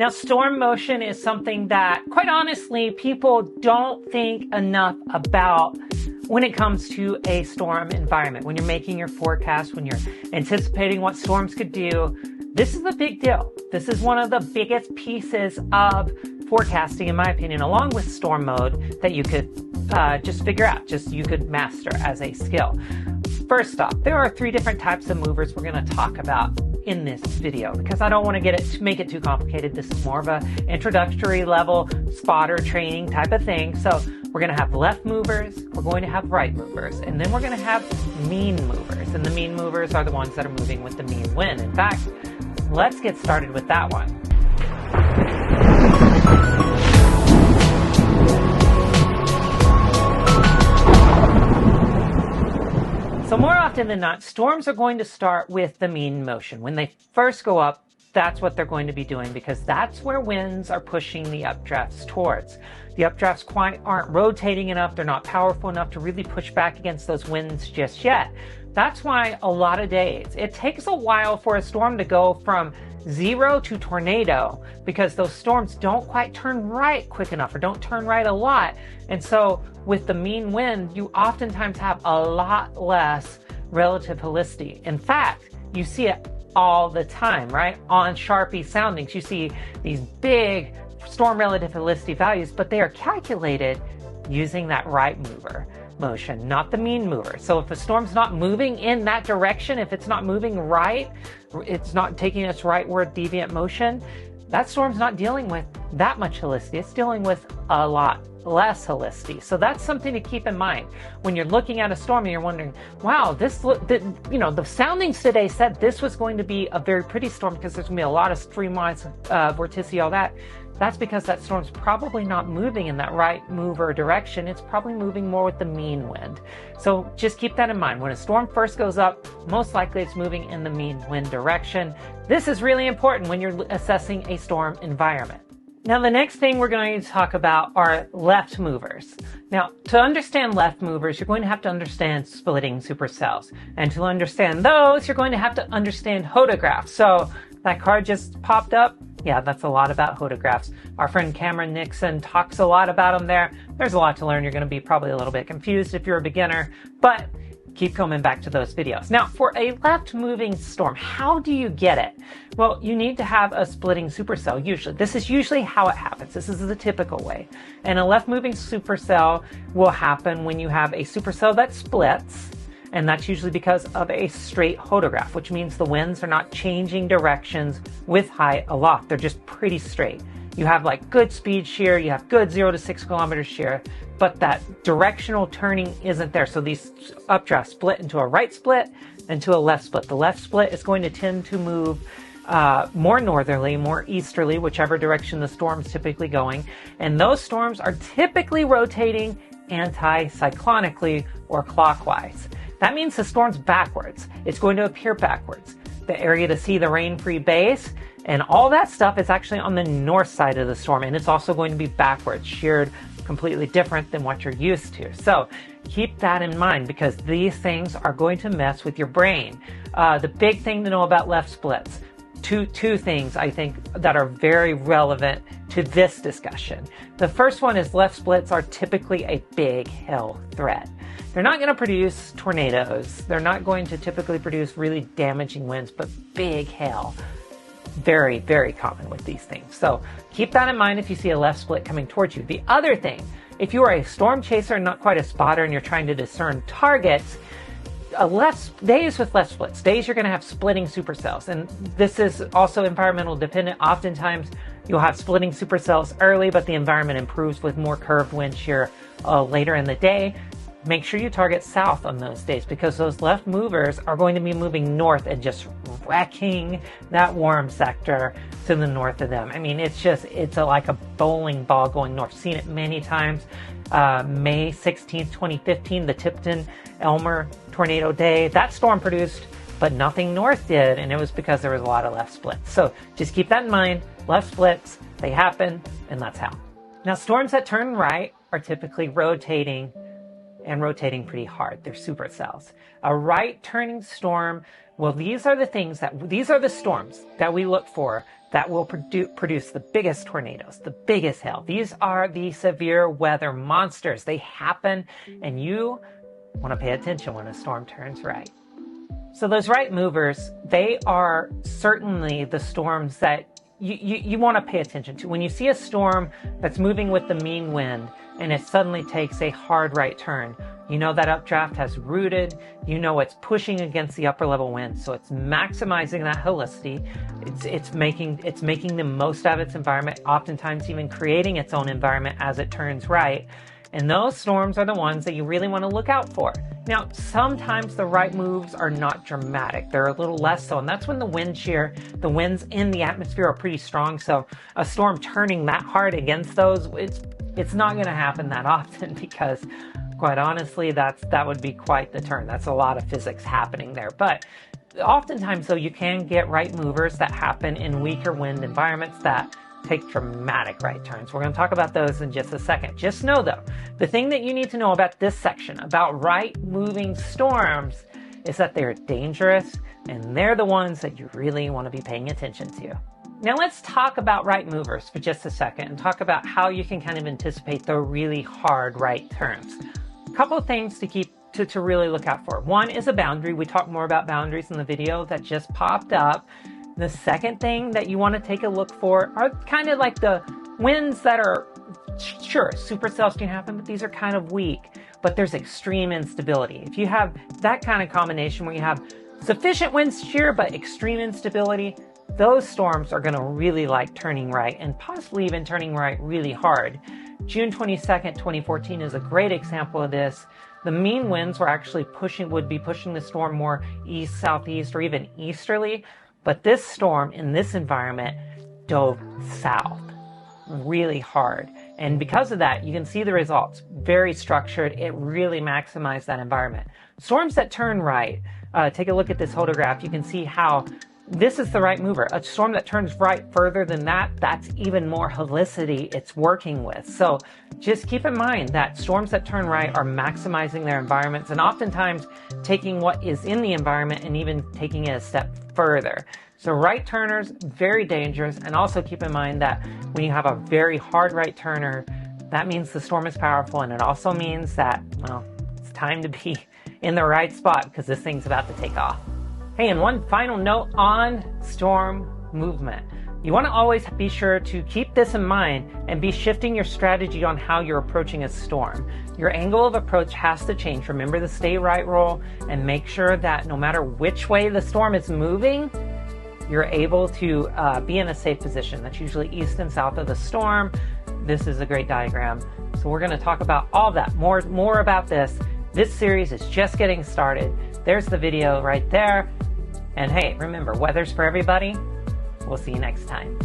Now, storm motion is something that, quite honestly, people don't think enough about when it comes to a storm environment. When you're making your forecast, when you're anticipating what storms could do, this is a big deal. This is one of the biggest pieces of forecasting, in my opinion, along with storm mode, that you could just figure out, you could master as a skill. First off, there are 3 different types of movers we're going to talk about in this video, because I don't want to make it too complicated. This is more of a introductory level spotter training type of thing. So we're going to have left movers, we're going to have right movers, and then we're going to have mean movers. And the mean movers are the ones that are moving with the mean wind. In fact, let's get started with that one. So more often than not, storms are going to start with the mean motion. When they first go up, that's what they're going to be doing, because that's where winds are pushing the updrafts towards. The updrafts quite aren't rotating enough. They're not powerful enough to really push back against those winds just yet. That's why a lot of days, it takes a while for a storm to go from 0 to tornado, because those storms don't quite turn right quick enough, or don't turn right a lot. And so with the mean wind, you oftentimes have a lot less relative helicity. In fact, you see it all the time, right? On Sharpie soundings, you see these big storm relative helicity values, but they are calculated using that right mover motion, not the mean mover. So if a storm's not moving in that direction, if it's not moving right, it's not taking its rightward deviant motion, that storm's not dealing with that much helicity. It's dealing with a lot less helicity. So that's something to keep in mind when you're looking at a storm and you're wondering, wow, the soundings today said this was going to be a very pretty storm because there's going to be a lot of streamlines, vorticity, all that. That's because that storm's probably not moving in that right mover direction. It's probably moving more with the mean wind. So just keep that in mind. When a storm first goes up, most likely it's moving in the mean wind direction. This is really important when you're assessing a storm environment. Now, the next thing we're going to talk about are left movers. Now, to understand left movers, you're going to have to understand splitting supercells. And to understand those, you're going to have to understand hodographs. So that card just popped up. Yeah, that's a lot about hodographs. Our friend Cameron Nixon talks a lot about them there. There's a lot to learn. You're going to be probably a little bit confused if you're a beginner, but keep coming back to those videos. Now, for a left-moving storm, how do you get it? Well, you need to have a splitting supercell, usually. This is usually how it happens. This is the typical way. And a left-moving supercell will happen when you have a supercell that splits, and that's usually because of a straight hodograph, which means the winds are not changing directions with height aloft. They're just pretty straight. You have like good speed shear, you have good 0 to 6 kilometer shear, but that directional turning isn't there. So these updrafts split into a right split and to a left split. The left split is going to tend to move more northerly, more easterly, whichever direction the storm's typically going. And those storms are typically rotating anti-cyclonically or clockwise. That means the storm's backwards. It's going to appear backwards. The area to see the rain-free base and all that stuff is actually on the north side of the storm, and it's also going to be backwards, sheared completely different than what you're used to. So keep that in mind, because these things are going to mess with your brain. The big thing to know about left splits, two things I think that are very relevant to this discussion. The first one is left splits are typically a big hail threat. They're not going to produce tornadoes. They're not going to typically produce really damaging winds, but big hail. Very, very common with these things. So keep that in mind if you see a left split coming towards you. The other thing, if you are a storm chaser and not quite a spotter and you're trying to discern targets, days with left splits, days you're going to have splitting supercells. And this is also environmental dependent. Oftentimes you'll have splitting supercells early, but the environment improves with more curved wind shear later in the day. Make sure you target south on those days, because those left movers are going to be moving north and just wrecking that warm sector to the north of them. I mean, it's like a bowling ball going north. Seen it many times. May 16th, 2015, the Tipton-Elmer tornado day. That storm produced, but nothing north did, and it was because there was a lot of left splits. So just keep that in mind. Left splits, they happen, and that's how. Now, storms that turn right are typically rotating, and rotating pretty hard. They're supercells. A right turning storm Well, these are the storms that we look for that will produce the biggest tornadoes, the biggest hail. These are the severe weather monsters. They happen, and you want to pay attention when a storm turns right. So those right movers, they are certainly the storms that you want to pay attention to. When you see a storm that's moving with the mean wind and it suddenly takes a hard right turn, you know that updraft has rooted, you know it's pushing against the upper level wind, so it's maximizing that helicity. It's making the most out of its environment, oftentimes even creating its own environment as it turns right. And those storms are the ones that you really want to look out for. Now, sometimes the right moves are not dramatic. They're a little less so, and that's when the wind shear, the winds in the atmosphere are pretty strong. So a storm turning that hard against those, it's not going to happen that often because, quite honestly, that would be quite the turn. That's a lot of physics happening there. But oftentimes, though, you can get right movers that happen in weaker wind environments that take dramatic right turns. We're going to talk about those in just a second. Just know, though, the thing that you need to know about this section, about right moving storms, is that they're dangerous, and they're the ones that you really want to be paying attention to. Now let's talk about right movers for just a second and talk about how you can kind of anticipate the really hard right turns. A couple of things to really look out for. One is a boundary. We talked more about boundaries in the video that just popped up. The second thing that you want to take a look for are kind of like the winds that are, sure, supercells can happen, but these are kind of weak, but there's extreme instability. If you have that kind of combination where you have sufficient wind shear but extreme instability, those storms are going to really like turning right and possibly even turning right really hard. June 22nd, 2014 is a great example of this. The mean winds would be pushing the storm more east, southeast, or even easterly. But this storm in this environment dove south really hard. And because of that, you can see the results. Very structured. It really maximized that environment. Storms that turn right, take a look at this photograph. You can see how this is the right mover. A storm that turns right further than that, that's even more helicity it's working with. So just keep in mind that storms that turn right are maximizing their environments and oftentimes taking what is in the environment and even taking it a step further. So right turners, very dangerous. And also keep in mind that when you have a very hard right turner, that means the storm is powerful. And it also means that, well, it's time to be in the right spot because this thing's about to take off. Hey, and one final note on storm movement. You want to always be sure to keep this in mind and be shifting your strategy on how you're approaching a storm. Your angle of approach has to change. Remember the stay right rule and make sure that no matter which way the storm is moving, you're able to be in a safe position. That's usually east and south of the storm. This is a great diagram. So we're going to talk about all that, more about this. This series is just getting started. There's the video right there. And hey, remember, weather's for everybody. We'll see you next time.